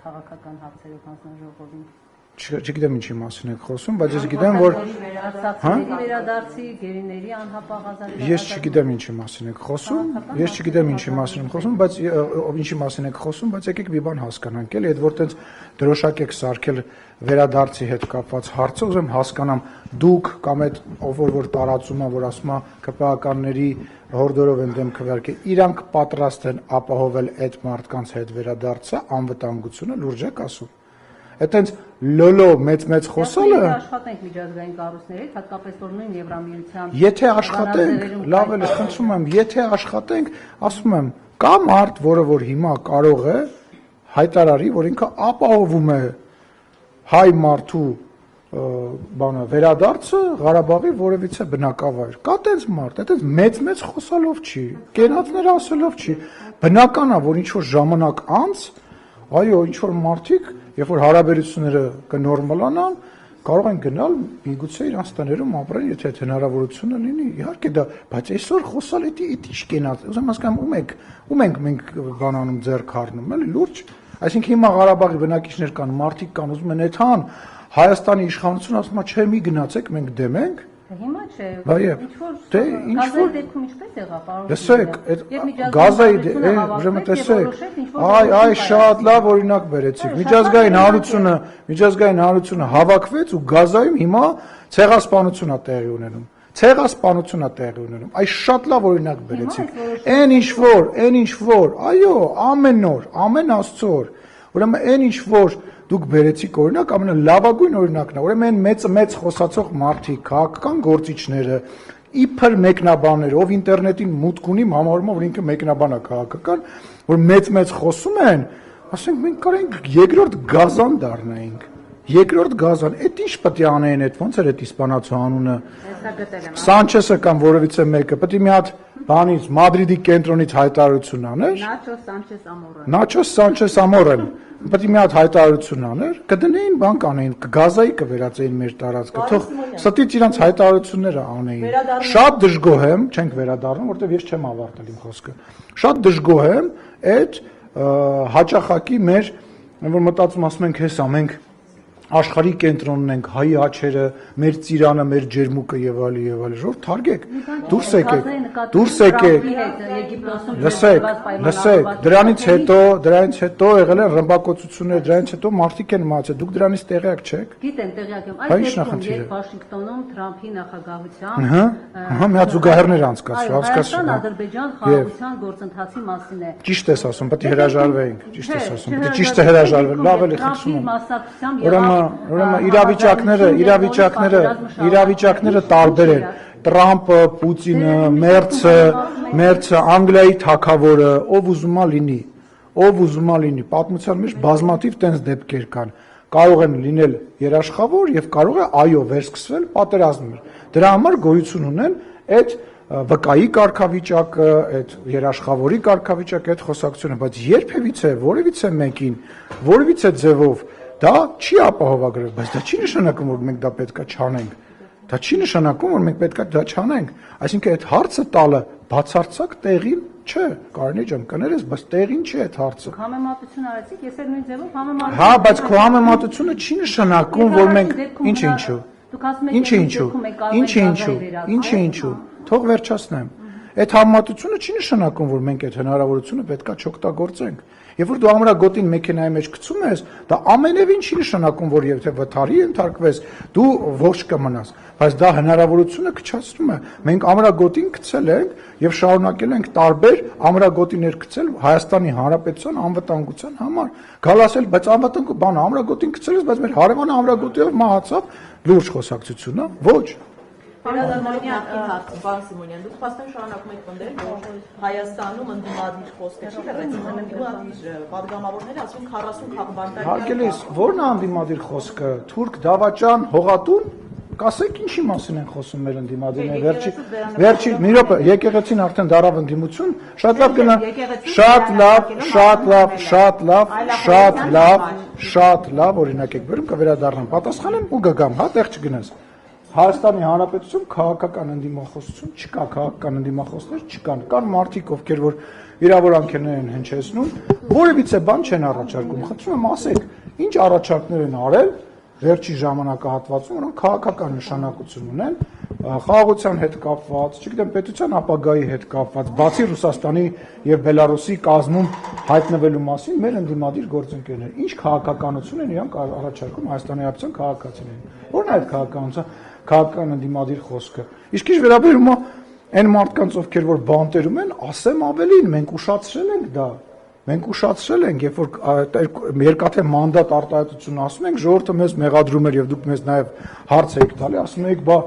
քաղաքական հարցերով հանձնաժողովին։ Չգիտեմ ինչի մասին եք խոսում, բայց ես գիտեմ, որ վերադարձի, գերիների անհապաղ ազատագրել։ Ես չգիտեմ ինչի մասին եք խոսում, բայց ինչի մասին եք խոսում, բայց եկեք մի բան հասկանանք, էլի, այդ որ տենց դրոշակ եք սարքել վերադարձի հետ կապված հարցը, ուզում հասկանամ, դուք կամ այդ ով որ տարածում է, որ ասում է ԿՊԱ-ականների հորդորով են դեմ քվեարկել, իրանք պատրաստ են ապահովել այդ մարդկանց հետ վերադարձը, անվտանգությունը, լուրջ եք ասում։ Այդտենց լոլո մեծ խոսալը աշխատենք միջազգային կառույցներից, հատկապես որ նույն Եվրամիության Եթե աշխատենք, լավ է, խնդրում եմ, եթե աշխատենք, ասում եմ, կա մարդ, որը որ հիմա կարող է հայտարարի, որ ինքը ապահովում է հայ մարդու բանը վերադարձը Ղարաբաղի որևիցե բնակավայր։ Կա տենց մարդ, այդպես մեծ խոսալով չի, կենացներ ասելով չի։ Բնական է, որ ինչ որ ժամանակ անց, այո, ինչ որ մարդիկ, երբ որ հարաբերությունները կնորմալանան, կարող են գնալ միգուցե իրանց տներում ապրեն, եթե այդ հնարավորությունը լինի։ Իհարկե դա, բայց այսօր խոսալ էդի ինչ կենաց, ուզում հասկանամ ում ենք մենք բանանում ձեռք առնում, էլի լուրջ։ Այսինքն հիմա Ղարաբաղի բնակիչներ կան, մարդիկ կան, ուզում են այդքան Հայաստանի իշխանությունը ասում է, չէ, մի գնացեք, մենք դեմ ենք։ Հիմա չէ, ինչ-որ դեպքում ինչպես եղավ, պարոն։ Լսեք, այդ գազայի, ուրեմն տեսեք, այ շատ լավ օրինակ բերեցիք։ Միջազգային հանրությունը հավաքվեց ու Գազայում հիմա ցեղասպանություն է տեղի ունենում։ Այս շատ լավ օրինակ բերեցիք։ Այն ինչ որ, այո, ամեն օր, ամեն Աստծո օր։ Ուրեմն այն ինչ որ դուք բերեցիք օրինակ, ամենալավագույն օրինակն է։ Ուրեմն մեծ խոսացող մարդիկ, քաղաքական գործիչները, իբր մեկնաբաններ, ով ինտերնետին մուտք ունի, համարում է, որ ինքը մեկնաբան է քաղաքական, որ մեծ խոսում են, ասենք մենք կարող ենք երկրորդ Գազան դառնայինք։ Երկրորդ Գազան, այդ ինչ պետք է անեին այդ ոնց էր այդ իսպանացու անունը։ Սանչեսը կամ որևիցե մեկը, պետք է մի հատ բանից Մադրիդի կենտրոնից հայտարարություն աներ։ Նաչոս Սանչես Ամորեն։ Պետք է մի հատ հայտարարություն աներ, կդնեին բան կանեին, Գազայի կվերածեին մեր տարածքը, թող ստից իրանց հայտարարությունները անեին։ Շատ դժգոհ եմ, չենք վերադառնում, որտեղ ես չեմ ավարտել իմ խոսքը։ Շատ դժգոհ եմ այդ հաճախակի մեր, որ մտածում ասում ենք, հեսա մենք աշխարհի կենտրոնն ենք, հայի աչերը, մեր ծիրանը, մեր ջերմուկը եւ այլն, ժողովուրդ թարգեք, դուրս եկեք, լսեք, դրանից հետո եղել են ռմբակոծություններ, դրանից հետո մարդիկ են մահացել, դուք դրանից տեղյակ չեք։ Գիտեմ, տեղյակ եմ, այս դեպքում երբ Վաշինգտոնում Թրամփի նախագահությամբ մի հատ զուգահեռներ անցկացրու, Հայաստան-Ադրբեջան խաղաղության գործընթացի մասին է։ Ճիշտ ես ասում, պետք է հրաժարվեինք, ճիշտ ես ասում, պետք է ճիշտ հրաժարվել, լավ էլի խնդրում եմ։ Ուրեմն իրավիճակները տարբեր են։ Տրամպը, Պուտինը, Մերցը, Անգլիայի թագավորը, ով ուզում է լինի, պատմության մեջ բազմաթիվ տենց դեպքեր կան։ Կարող են լինել երաշխավոր եւ կարող է այո վերսկսվել պատերազմներ։ Դրա համար գոյություն ունեն այդ վկայի կարգավիճակը, այդ երաշխավորի կարգավիճակը, այդ խոսակցությունը, բայց երբևիցե որևիցե մեկին, որևիցե ձևով դա չի ապահովագրել, բայց դա չի նշանակում, որ մենք դա պետքա չանենք։ Դա չի նշանակում, որ մենք պետքա դա չանենք։ Այսինքն այդ հարցը տալը բացարձակ տեղին չէ, Կարինե ջան, կներես, բայց տեղին չի այդ հարցը։ Համեմատություն արեցիք, ես էլ նույն ձևով համեմատում։ Հա, բայց քո համեմատությունը չի նշանակում, որ մենք ինչու։ Թող վերջացնեմ։ Այդ համեմատությունը չի նշանակում, որ մենք այդ հնարավորությունը պետքա չօգտագործենք։ Երբ որ դու ամրագոտին մեքենայի մեջ գցում ես, դա ամենևին չի նշանակում, որ եթե վթարի ենթարկվես, դու ոչ կմնաս, բայց դա հնարավորությունը քչացնում է։ Մենք ամրագոտին գցել ենք եւ շարունակել ենք տարբեր ամրագոտիներ գցել Հայաստանի Հանրապետության անվտանգության համար։ Գալ ասել, բայց անվտանգ բան ամրագոտին գցել ես, բայց մեր հարևանը ամրագոտիով մահացավ, լուրջ խոսակցություն է։ Ոչ։ Պարոն Սիմոնյան, դուք փաստորեն շարունակում եք պնդել, որ Հայաստանում ընդդիմադիր խոսքը չի լրացվում, ընդդիմադիր պատգամավորները ասում են 40 քաղաքական։ Հարգելիս, ո՞րն է ընդդիմադիր խոսքը։ Թուրք, դավաճան, հողատուն։ Կասեք ինչի մասին են խոսում մեր ընդդիմադիրները։ Վերջի մի րոպե, եկեղեցին արդեն դարավ ընդդիմություն, շատ լավ օրինակ եք բերում, կվերադառնամ, պատասխանեմ ու կգամ, հա, տեղ չգնաս։ Հայաստանի Հանրապետություն քաղաքական ընդդիմախոսություն չկա, քաղաքական ընդդիմախոսներ չկան, կան մարդիկ, ովքեր որ իրավարանքներ են հնչեցնում, որևիցե բան չեն առաջարկում։ Խնդրում եմ ասեք, ինչ առաջարկներ են արել վերջի ժամանակահատվածում, որոնք քաղաքական նշանակություն ունեն, խաղաղության հետ կապված, չգիտեմ, պետության ապագայի հետ կապված, բացի Ռուսաստանի եւ Բելարուսի կազմում հայտնվելու մասին, մեր ընդդիմադիր գործընկերներ, ինչ քաղաքականություն են իրանք առաջարկում Հայաստանի Հանրապետության քաղաքացիներին։ Որն է այդ քաղաքական ընդդիմադիր խոսքը։ Իսկ ինչ վերաբերում է այն մարդկանց, ովքեր որ բանտերում են, ասեմ ավելին, մենք ուշացրել ենք դա։ Մենք ուշացրել ենք, երբ որ երկաթե մանդատ արտահայտություն ասում ենք, ժողովուրդը մեզ մեղադրում էր եւ դուք մեզ նաեւ հարց եք տալի, ասում եք, բա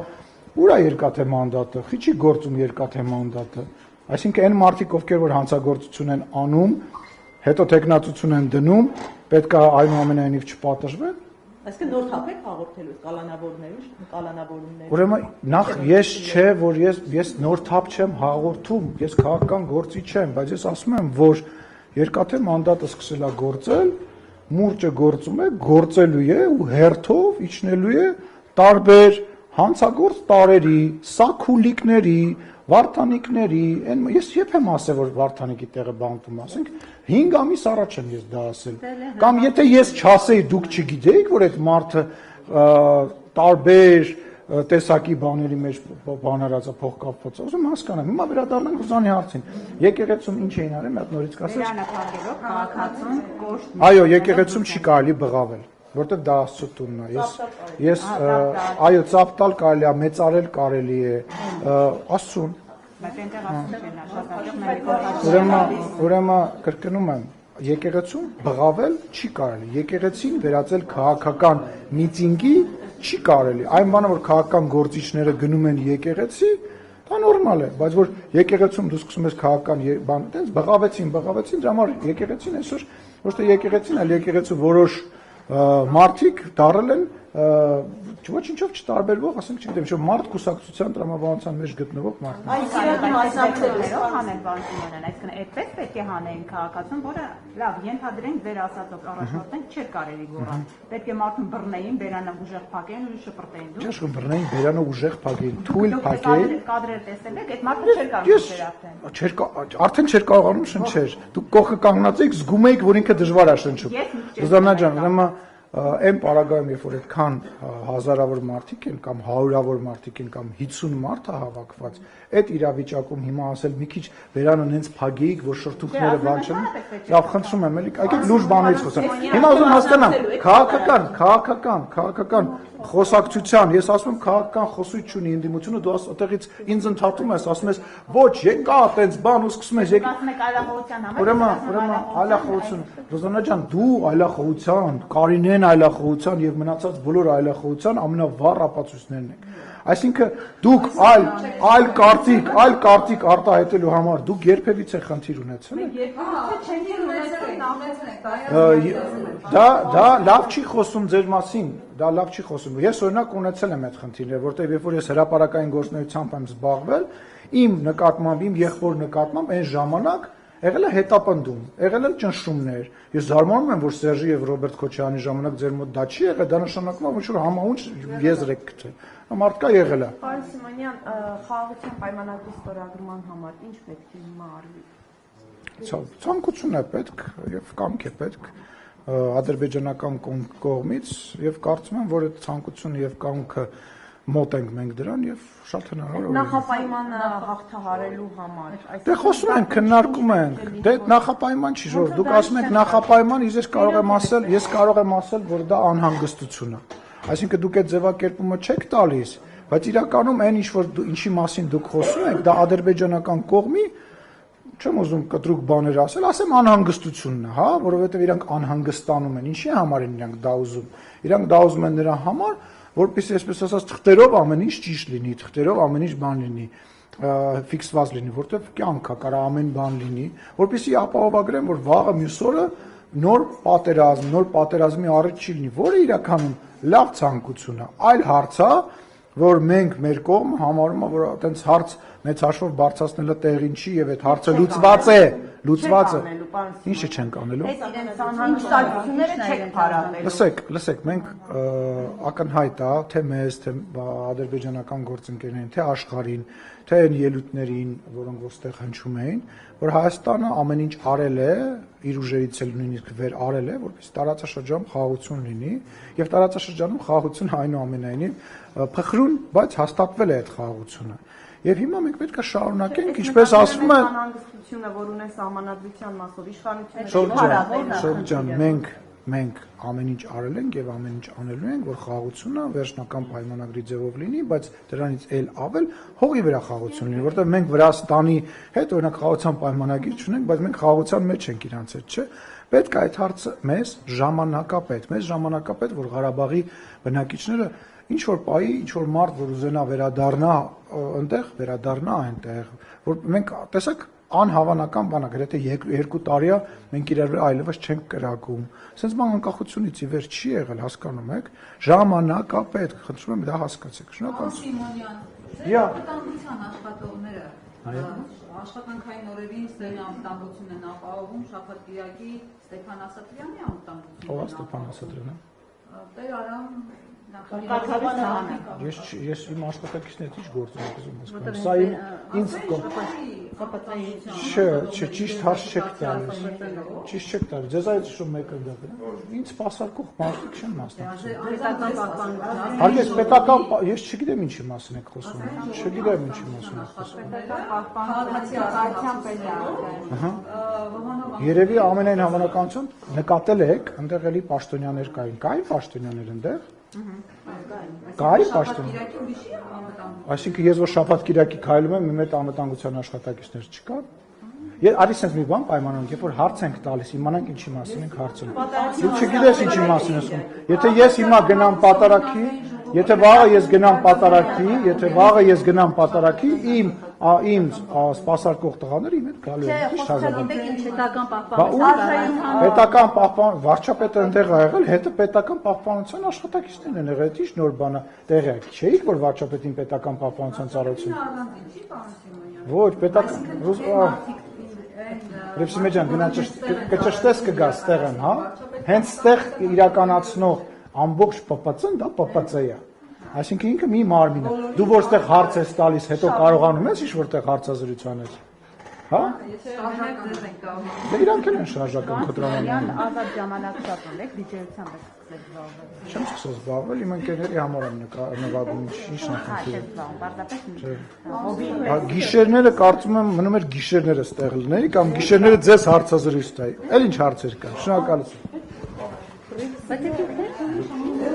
ուր է երկաթե մանդատը, խիչի գործում երկաթե մանդատը։ Այսինքն այն մարդիկ, ովքեր որ հանցագործություն են անում, հետո տեխնացություն են դնում, պետք է այնուամենայնիվ չպատժվեն։ Այսինքն նոր թափ եք հաղորդելու կալանավորումներ։ Ուրեմն նախ ես չէ, որ ես նոր թափ չեմ հաղորդում, ես քաղաքական գործիչ չեմ, բայց ես ասում եմ, որ երկաթե մանդատը սկսել է գործել, մուրճը գործում է, գործելու է ու հերթով իջնելու է տարբեր հանցագործ տարերի, սաքուլիկների, վարդանիկների, ես երբ եմ ասել, որ վարդանիկի տեղը բանտում ասենք, 5 ամիս առաջ եմ ես դա ասել։ Կամ եթե ես չասեի, դուք չգիտեիք, որ այդ մարդը տարբեր տեսակի բաների մեջ բանարածը փոխկապված է, ուզում հասկանամ։ Հիմա վերադառնանք Ռուզանի հարցին։ Եկեղեցում ինչ էին արել, մի հատ նորից կասես։ Այո, եկեղեցում չի կարելի բղավել, որտեղ դա Աստծո տունն է։ Ես այո, ծափ տալ կարելի է, մեծարել կարելի է, Աստծուն։ Ուրեմն կրկնում եմ, եկեղեցում բղավել չի կարելի, եկեղեցին վերածել քաղաքական միտինգի չի կարելի, այն բանը, որ քաղաքական գործիչները գնում են եկեղեցի, դա նորմալ է, բայց որ եկեղեցում դու սկսում ես քաղաքական բան, տենց բղավեցին, դրա համար եկեղեցին այսօր ոչ թե եկեղեցին, այլ եկեղեցու որոշ մարդիկ դարել են ոչինչով չտարբերվող, ասենք չգիտեմ, չէ՞ մարդ կուսակցության տրամաբանության մեջ գտնվող մարդ։ Այս մասնակցություններով հանեն բանջումն, այսինքն այդպես պետք է հանեն քաղաքացուն, որը լավ, ենթադրենք ձեր ասածով առաջնորդենք չէր կարելի գոռալ։ Պետք է մարդուն բռնեին, բերանը ուժեղ փակեին ու շպրտեին դու։ Չէ՞ բռնեին, բերանը ուժեղ փակեին, թույլ փակեին։ Կադրեր տեսել եք, այդ մարդը չէր կարող շնչել արդեն։ Արդեն չէր կարողանում շնչել։ Դուք կողքը կանգնած եք, զգում եք, որ ինքը դժվար է շնչում։ Զուզաննա ջան, ուրեմն այն պարագայում, երբ որ այդքան հազարավոր մարդիկ են կամ հարյուրավոր մարդիկ են կամ 50 մարդ է հավաքված, այդ իրավիճակում հիմա ասել մի քիչ բերանը նենց փագեիք, որ շրթուքները բան չեն, լավ խնդրում եմ, էլի, այգեք լուրջ բաներից խոսեմ։ Հիմա ուզում հասկանամ, քաղաքական խոսակցության, ես ասում եմ քաղաքական խոսույթ չունի ընդդիմությունը, դու այդտեղից ինձ ընդհատում ես, ասում ես, ոչ, եկա, այդպես բան ու սկսում ես ուրեմն այլախոհություն, Ռոզաննա ջան, դու այլախոհության, Կարինեն այլախոհության եւ մնացած բոլոր այլախոհության ամենավառ ապացույցներն եք։ Այսինքն դուք այլ կարծիք արտահայտելու համար դուք երբևիցե խնդիր ունեցել եք։ Դա լավ չի խոսում ձեր մասին, դա լավ չի խոսում։ Ես օրինակ ունեցել եմ այդ խնդիրները, որտեղ երբ որ ես հրապարակային գործունեությամբ եմ զբաղվել, իմ նկատմամբ, իմ եղբոր նկատմամբ այն ժամանակ եղել է հետապնդում, եղել են ճնշումներ։ Ես զարմանում եմ, որ Սերժի եւ Ռոբերտ Քոչարյանի ժամանակ ձեր մոտ դա չի եղել, դա նշանակում է, որ համահունչ եզր եք գտել։ Մարդկա եղել է։ Պարոն Սիմոնյան, խաղաղության պայմանագրի ստորագրման համար ինչ պետք է հիմա արվի։ Ցանկություն է պետք եւ կամք է պետք ադրբեջանական կողմից եւ կարծում եմ, որ այդ ցանկությունը եւ կամքը մոտ ենք մենք դրան եւ շատ հնարավոր է նախապայմանը հաղթահարելու համար։ Դե խոսում ենք, քննարկում ենք։ Դե նախապայման չի, որ դուք ասում եք նախապայման, ես կարող եմ ասել, որ դա անհանգստություն է։ Այսինքն դուք այդ ձևակերպումը չեք տալիս, բայց իրականում այն ինչի մասին դուք խոսում եք, դա ադրբեջանական կողմի չեմ ուզում կտրուկ բաներ ասել, ասեմ անհանգստությունն է, հա, որովհետեւ իրանք անհանգստանում են։ Ինչի համար են իրանք դա ուզում։ Իրանք դա ուզում են նրա համար, որպեսզի այսպես ասած թղթերով ամեն ինչ ճիշտ լինի, թղթերով ամեն ինչ բան լինի, ֆիքսված լինի, որտեղ կյանք է, կարա ամեն բան լինի, որպեսզի ապահովագրեն, որ վաղը մյուս օրը նոր պատերազմի առիթ չի լինի, որը իրականում լավ ցանկություն է։ Այլ հարց է, որ մենք մեր կողմը համարում է, որ այտենց հարց մեծ հաշվով բարձրացնելը տեղին չի եւ այդ հարցը լուծված է, լուծված է։ Ինչը չենք անելու։ Այս իրենց անհանգստությունները չեք փարատել։ Լսեք, մենք ակնհայտ է, թե մեզ, թե ադրբեջանական գործընկերներին, թե աշխարհին, թե այն ելույթներին, որոնք ոստեղ հնչում էին, որ Հայաստանը ամեն ինչ արել է, իր ուժերից էլ նույնիսկ վեր արել է, որպեսզի տարածաշրջանում խաղաղություն լինի, եւ տարածաշրջանում խաղաղություն այնուամենայնիվ փխրուն, բայց հաստատվել է այդ խաղաղությունը։ Եվ հիմա մենք պետք է շարունակենք, ինչպես ասվում է, անհանգստությունը, որ ունեն սահմանադրության մասով իշխանությունը Շրջան, մենք ամեն ինչ արել ենք եւ ամեն ինչ անելու ենք, որ խաղաղությունը վերջնական պայմանագրի ձևով լինի, բայց դրանից էլ ավել հողի վրա խաղաղություն լինի, որտեղ մենք Վրաստանի հետ օրինակ խաղաղության պայմանագիր չունենք, բայց մենք խաղաղության մեջ ենք իրանց հետ, չէ՞։ Պետք է այդ հարցը մեզ ժամանակապետ, որ Ղարաբաղի բնակիչները ինչ որ պայի, ինչ որ մարդ, որ ուզենա վերադառնա այնտեղ, որ մենք տեսակ անհավանական բանակ, եթե 2 տարի է մենք իրար վրա այլևս չենք կրակում։ Սենց բան անկախությունից ի վեր չի եղել, հասկանում եք, ժամանակապետ, խնդրում եմ դա հասկացեք։ Շնորհակալություն։ Անվտանգության աշխատողները աշխատանքային օրերին անվտանգություն են ապահովում շաբաթ-կիրակի Ստեփան Ասատրյանի անվտանգությունը։ Ո՞վ է Ստեփան Ասատրյանը։ Տեր Արամ Ես իմ աշխատակիցներից ինչ գործ եմ ուզում հասկանալ։ Սա ինձ Չէ, ճիշտ հարց չեք տալիս։ Ճիշտ չեք տալիս։ Ձեզ այդ շուտ մեկը դա։ Ինձ սպասարկող մարդիկ չեն մասնակցում։ Հարգես պետական, ես չգիտեմ ինչի մասին եք խոսում։ Չգիտեմ ինչի մասին եք խոսում։ Երևի ամենայն հավանականությամբ նկատել եք, այնտեղ էլի պաշտոնյաներ կային պաշտոնյաներ այնտեղ։ Կայի պաշտոն։ Այսինքն ես որ շաբաթ-կիրակի քայլում եմ, իմ հետ անվտանգության աշխատակիցներ չկան։ Արի սենց մի բան պայմանանք, երբ որ հարց ենք տալիս, իմանանք ինչի մասին ենք հարցում։ Դու չգիտես ինչի մասին ես խոսում։ Եթե ես հիմա գնամ պատարագի, եթե վաղը ես գնամ պատարագի, իմ սպասարկող տղաները իմ հետ գալու են։ Պետական պահպան, վարչապետը այնտեղ ա եղել, հետը պետական պահպանության աշխատակիցներն են եղել, ինչ նոր բան է, տեղյակ չէիք, որ վարչապետին պետական պահպանության ծառայություն։ Ոչ, պետական Ռեփսիմե ջան, գնա կճշտես կգաս տեղն, հա։ Հենց ստեղ իրականացնող ամբողջ ՊՊՑ-ն դա ՊՊՑ է։ Այսինքն ինքը մի մարմին է։ Դու որ ստեղ հարց ես տալիս, հետո կարողանում ես ինչ որտեղ հարցազրույցան ես։ Հա։ Դե իրանք են շարժական քտրոնային։ Ազատ ժամանակ շատ ունեք, դիջեյությամբ եք սկսել զբաղվել։ Չեմ սկսել զբաղվել, իմ ընկերների համար եմ նվագում, ինչն է խնդիրը։ Գիշերները կարծում եմ մնում էր գիշերները ստեղ լինեի կամ գիշերները ձեզ հարցազրույց տայի։ Էլ ինչ հարցեր կան։ Շնորհակալություն։ Բայց